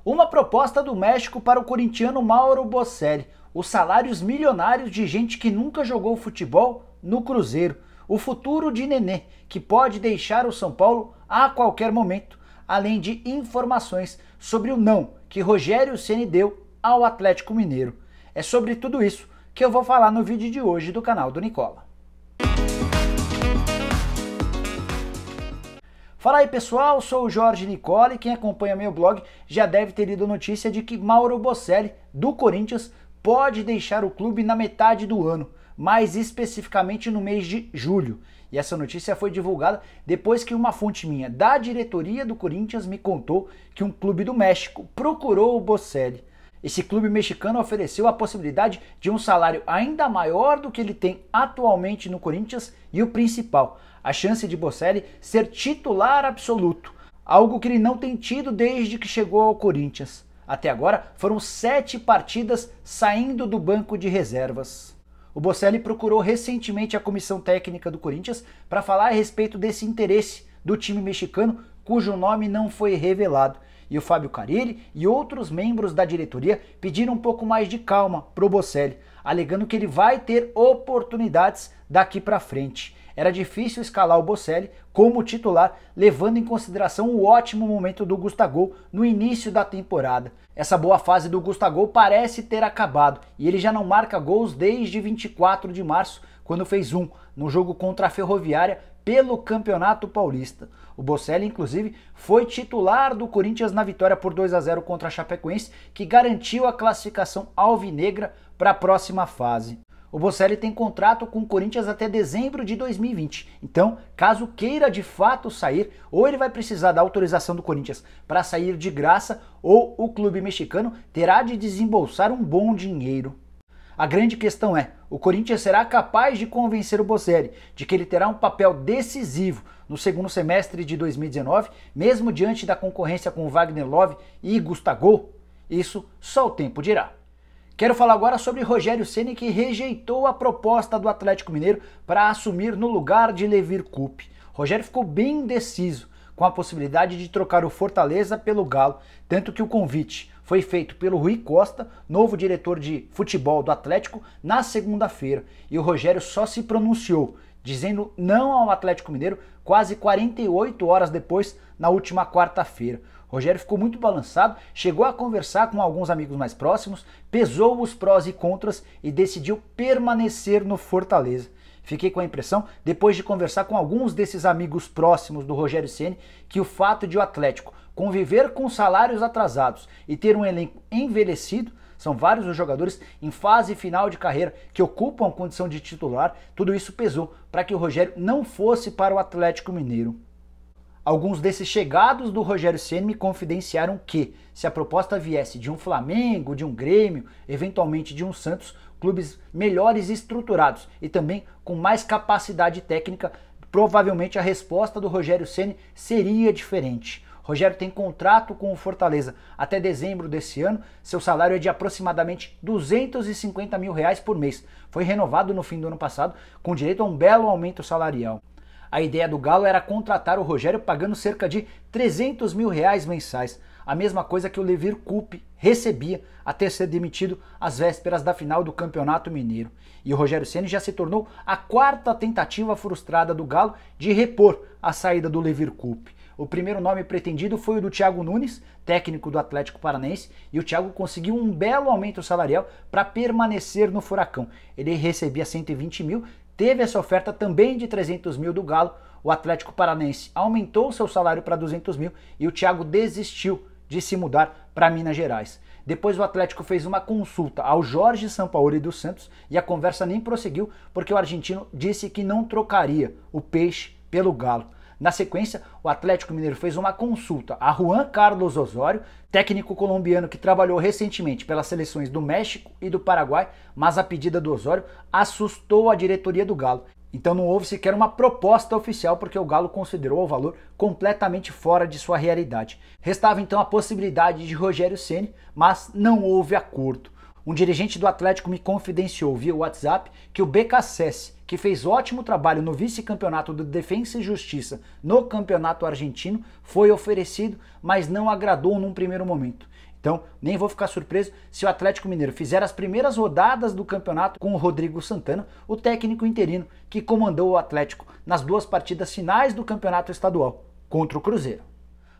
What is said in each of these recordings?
Uma proposta do México para o corintiano Mauro Boselli, os salários milionários de gente que nunca jogou futebol no Cruzeiro, o futuro de Nenê, que pode deixar o São Paulo a qualquer momento, além de informações sobre o não que Rogério Ceni deu ao Atlético Mineiro. É sobre tudo isso que eu vou falar no vídeo de hoje do canal do Nicola. Fala aí pessoal, sou o Jorge Nicola e quem acompanha meu blog já deve ter lido notícia de que Mauro Boselli, do Corinthians, pode deixar o clube na metade do ano, mais especificamente no mês de julho. E essa notícia foi divulgada depois que uma fonte minha da diretoria do Corinthians me contou que um clube do México procurou o Boselli. Esse clube mexicano ofereceu a possibilidade de um salário ainda maior do que ele tem atualmente no Corinthians e o principal, a chance de Boselli ser titular absoluto, algo que ele não tem tido desde que chegou ao Corinthians. Até agora foram 7 partidas saindo do banco de reservas. O Boselli procurou recentemente a comissão técnica do Corinthians para falar a respeito desse interesse do time mexicano, cujo nome não foi revelado. E o Fábio Carille e outros membros da diretoria pediram um pouco mais de calma para o Boselli, alegando que ele vai ter oportunidades daqui para frente. Era difícil escalar o Boselli como titular, levando em consideração o ótimo momento do Gustavo no início da temporada. Essa boa fase do Gustavo parece ter acabado e ele já não marca gols desde 24 de março, quando fez um no jogo contra a Ferroviária pelo Campeonato Paulista. O Boselli, inclusive, foi titular do Corinthians na vitória por 2-0 contra a Chapecoense, que garantiu a classificação alvinegra para a próxima fase. O Boselli tem contrato com o Corinthians até dezembro de 2020, então, caso queira de fato sair, ou ele vai precisar da autorização do Corinthians para sair de graça, ou o clube mexicano terá de desembolsar um bom dinheiro. A grande questão é, o Corinthians será capaz de convencer o Boselli de que ele terá um papel decisivo no segundo semestre de 2019, mesmo diante da concorrência com Wagner Love e Gustavo? Isso só o tempo dirá. Quero falar agora sobre Rogério Ceni, que rejeitou a proposta do Atlético Mineiro para assumir no lugar de Levir Coupe. Rogério ficou bem indeciso com a possibilidade de trocar o Fortaleza pelo Galo, tanto que o convite foi feito pelo Rui Costa, novo diretor de futebol do Atlético, na segunda-feira, e o Rogério só se pronunciou, dizendo não ao Atlético Mineiro quase 48 horas depois, na última quarta-feira. Rogério ficou muito balançado, chegou a conversar com alguns amigos mais próximos, pesou os prós e contras e decidiu permanecer no Fortaleza. Fiquei com a impressão, depois de conversar com alguns desses amigos próximos do Rogério Ceni, que o fato de o Atlético conviver com salários atrasados e ter um elenco envelhecido, são vários os jogadores em fase final de carreira que ocupam a condição de titular, tudo isso pesou para que o Rogério não fosse para o Atlético Mineiro. Alguns desses chegados do Rogério Ceni me confidenciaram que, se a proposta viesse de um Flamengo, de um Grêmio, eventualmente de um Santos, clubes melhores estruturados e também com mais capacidade técnica, provavelmente a resposta do Rogério Ceni seria diferente. Rogério tem contrato com o Fortaleza até dezembro desse ano, seu salário é de aproximadamente R$250 mil por mês. Foi renovado no fim do ano passado, com direito a um belo aumento salarial. A ideia do Galo era contratar o Rogério pagando cerca de R$300 mil mensais, a mesma coisa que o Levir Coupe recebia até ser demitido às vésperas da final do Campeonato Mineiro. E o Rogério Ceni já se tornou a 4ª tentativa frustrada do Galo de repor a saída do Levir Coupe. O primeiro nome pretendido foi o do Thiago Nunes, técnico do Atlético Paranaense, e o Thiago conseguiu um belo aumento salarial para permanecer no Furacão. Ele recebia 120 mil, teve essa oferta também de 300 mil do Galo, o Atlético Paranaense aumentou seu salário para 200 mil e o Thiago desistiu de se mudar para Minas Gerais. Depois o Atlético fez uma consulta ao Jorge Sampaoli dos Santos e a conversa nem prosseguiu porque o argentino disse que não trocaria o Peixe pelo Galo. Na sequência, o Atlético Mineiro fez uma consulta a Juan Carlos Osorio, técnico colombiano que trabalhou recentemente pelas seleções do México e do Paraguai, mas a pedida do Osorio assustou a diretoria do Galo. Então não houve sequer uma proposta oficial porque o Galo considerou o valor completamente fora de sua realidade. Restava então a possibilidade de Rogério Ceni, mas não houve acordo. Um dirigente do Atlético me confidenciou via WhatsApp que o BKSS, que fez ótimo trabalho no vice-campeonato do Defensa e Justiça no campeonato argentino, foi oferecido, mas não agradou num primeiro momento. Então, nem vou ficar surpreso se o Atlético Mineiro fizer as primeiras rodadas do campeonato com o Rodrigo Santana, o técnico interino que comandou o Atlético nas 2 partidas finais do campeonato estadual contra o Cruzeiro.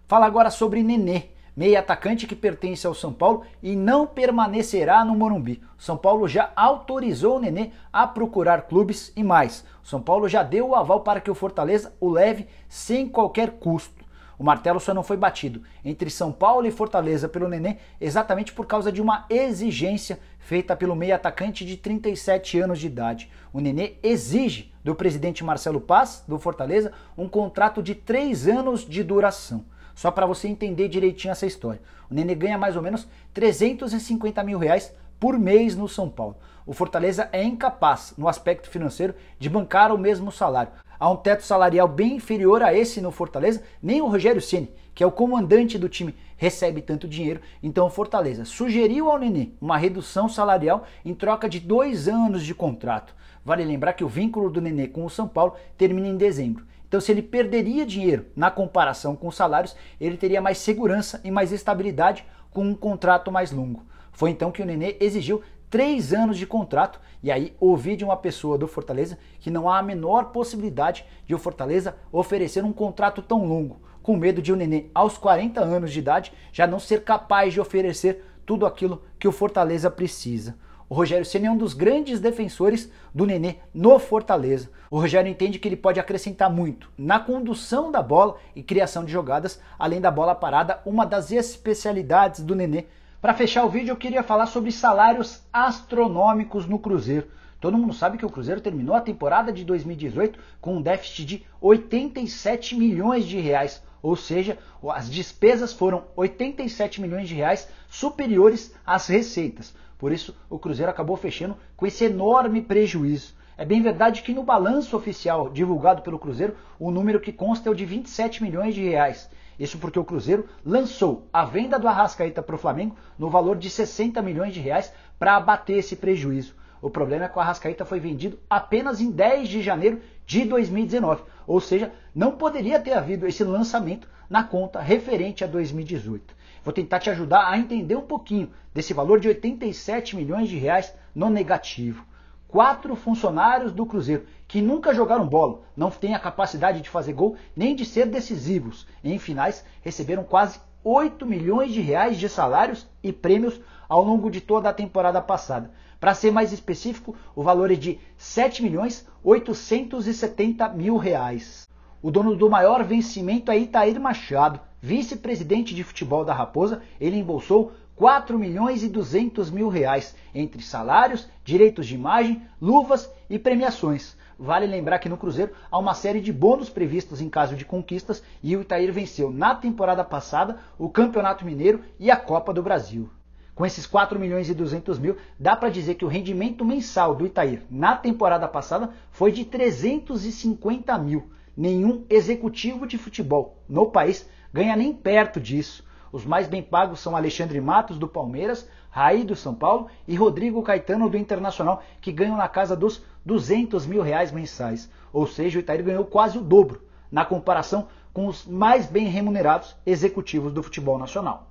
Fala agora sobre Nenê, meia atacante que pertence ao São Paulo e não permanecerá no Morumbi. O São Paulo já autorizou o Nenê a procurar clubes e mais. O São Paulo já deu o aval para que o Fortaleza o leve sem qualquer custo. O martelo só não foi batido entre São Paulo e Fortaleza pelo Nenê exatamente por causa de uma exigência feita pelo meia atacante de 37 anos de idade. O Nenê exige do presidente Marcelo Paz, do Fortaleza, um contrato de 3 anos de duração. Só para você entender direitinho essa história. O Nenê ganha mais ou menos 350 mil reais por mês no São Paulo. O Fortaleza é incapaz, no aspecto financeiro, de bancar o mesmo salário. Há um teto salarial bem inferior a esse no Fortaleza, nem o Rogério Ceni, que é o comandante do time, recebe tanto dinheiro. Então o Fortaleza sugeriu ao Nenê uma redução salarial em troca de 2 anos de contrato. Vale lembrar que o vínculo do Nenê com o São Paulo termina em dezembro. Então, se ele perderia dinheiro na comparação com os salários, ele teria mais segurança e mais estabilidade com um contrato mais longo. Foi então que o Nenê exigiu 3 anos de contrato, e aí ouvi de uma pessoa do Fortaleza que não há a menor possibilidade de o Fortaleza oferecer um contrato tão longo, com medo de o Nenê, aos 40 anos de idade, já não ser capaz de oferecer tudo aquilo que o Fortaleza precisa. O Rogério Ceni é um dos grandes defensores do Nenê no Fortaleza. O Rogério entende que ele pode acrescentar muito na condução da bola e criação de jogadas, além da bola parada, uma das especialidades do Nenê. Para fechar o vídeo, eu queria falar sobre salários astronômicos no Cruzeiro. Todo mundo sabe que o Cruzeiro terminou a temporada de 2018 com um déficit de 87 milhões de reais. Ou seja, as despesas foram 87 milhões de reais superiores às receitas. Por isso, o Cruzeiro acabou fechando com esse enorme prejuízo. É bem verdade que no balanço oficial divulgado pelo Cruzeiro, o número que consta é o de 27 milhões de reais. Isso porque o Cruzeiro lançou a venda do Arrascaeta para o Flamengo no valor de 60 milhões de reais para abater esse prejuízo. O problema é que o Arrascaeta foi vendido apenas em 10 de janeiro de 2019, ou seja, não poderia ter havido esse lançamento na conta referente a 2018. Vou tentar te ajudar a entender um pouquinho desse valor de 87 milhões de reais no negativo. 4 funcionários do Cruzeiro que nunca jogaram bola, não têm a capacidade de fazer gol nem de ser decisivos em finais, receberam quase 8 milhões de reais de salários e prêmios ao longo de toda a temporada passada. Para ser mais específico, o valor é de 7 milhões 870 mil reais. O dono do maior vencimento é Itair Machado, vice-presidente de futebol da Raposa. Ele embolsou 4 milhões e 200 mil reais entre salários, direitos de imagem, luvas e premiações. Vale lembrar que no Cruzeiro há uma série de bônus previstos em caso de conquistas e o Itair venceu na temporada passada o Campeonato Mineiro e a Copa do Brasil. Com esses 4 milhões e 200 mil, dá para dizer que o rendimento mensal do Itair na temporada passada foi de 350 mil. Nenhum executivo de futebol no país ganha nem perto disso. Os mais bem pagos são Alexandre Matos, do Palmeiras, Raí, do São Paulo, e Rodrigo Caetano, do Internacional, que ganham na casa dos 200 mil reais mensais. Ou seja, o Itair ganhou quase o dobro, na comparação com os mais bem remunerados executivos do futebol nacional.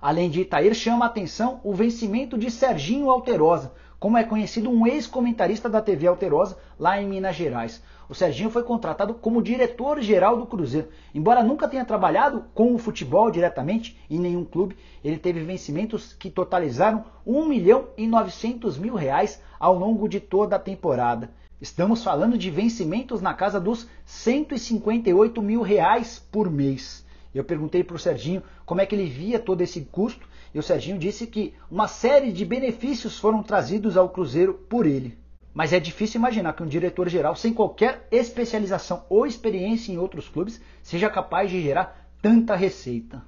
Além de Itair, chama a atenção o vencimento de Serginho Alterosa, como é conhecido um ex-comentarista da TV Alterosa, lá em Minas Gerais. O Serginho foi contratado como diretor-geral do Cruzeiro. Embora nunca tenha trabalhado com o futebol diretamente em nenhum clube, ele teve vencimentos que totalizaram 1 milhão e 900 mil reais ao longo de toda a temporada. Estamos falando de vencimentos na casa dos 158 mil reais por mês. Eu perguntei para o Serginho como é que ele via todo esse custo, e o Serginho disse que uma série de benefícios foram trazidos ao Cruzeiro por ele. Mas é difícil imaginar que um diretor-geral sem qualquer especialização ou experiência em outros clubes seja capaz de gerar tanta receita.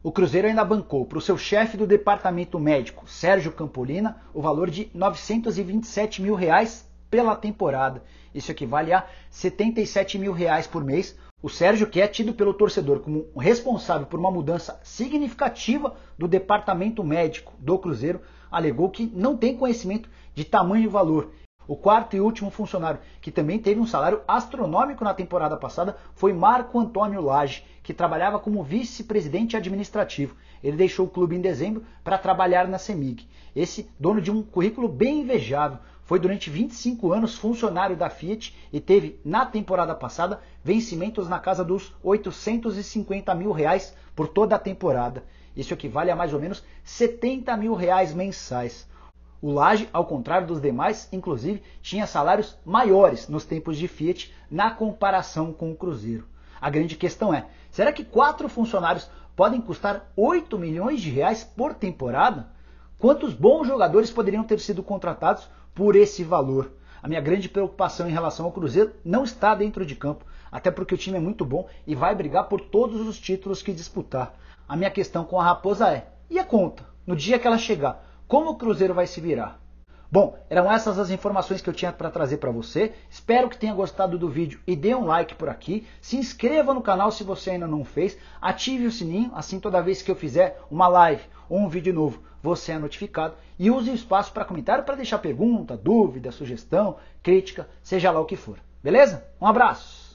O Cruzeiro ainda bancou para o seu chefe do departamento médico, Sérgio Campolina, o valor de 927 mil reais pela temporada. Isso equivale a 77 mil reais por mês. O Sérgio, que é tido pelo torcedor como responsável por uma mudança significativa do departamento médico do Cruzeiro, alegou que não tem conhecimento de tamanho valor O quarto e último funcionário, que também teve um salário astronômico na temporada passada, foi Marco Antônio Lage, que trabalhava como vice-presidente administrativo. Ele deixou o clube em dezembro para trabalhar na CEMIG. Esse dono de um currículo bem invejável, foi durante 25 anos funcionário da Fiat e teve, na temporada passada, vencimentos na casa dos 850 mil reais por toda a temporada. Isso equivale a mais ou menos 70 mil reais mensais. O Lage, ao contrário dos demais, inclusive, tinha salários maiores nos tempos de Fiat na comparação com o Cruzeiro. A grande questão é, será que 4 funcionários podem custar 8 milhões de reais por temporada? Quantos bons jogadores poderiam ter sido contratados por esse valor? A minha grande preocupação em relação ao Cruzeiro não está dentro de campo, até porque o time é muito bom e vai brigar por todos os títulos que disputar. A minha questão com a Raposa é, e a conta? No dia que ela chegar, como o Cruzeiro vai se virar? Bom, eram essas as informações que eu tinha para trazer para você. Espero que tenha gostado do vídeo e dê um like por aqui. Se inscreva no canal se você ainda não fez. Ative o sininho, assim toda vez que eu fizer uma live ou um vídeo novo, você é notificado. E use o espaço para comentário para deixar pergunta, dúvida, sugestão, crítica, seja lá o que for. Beleza? Um abraço!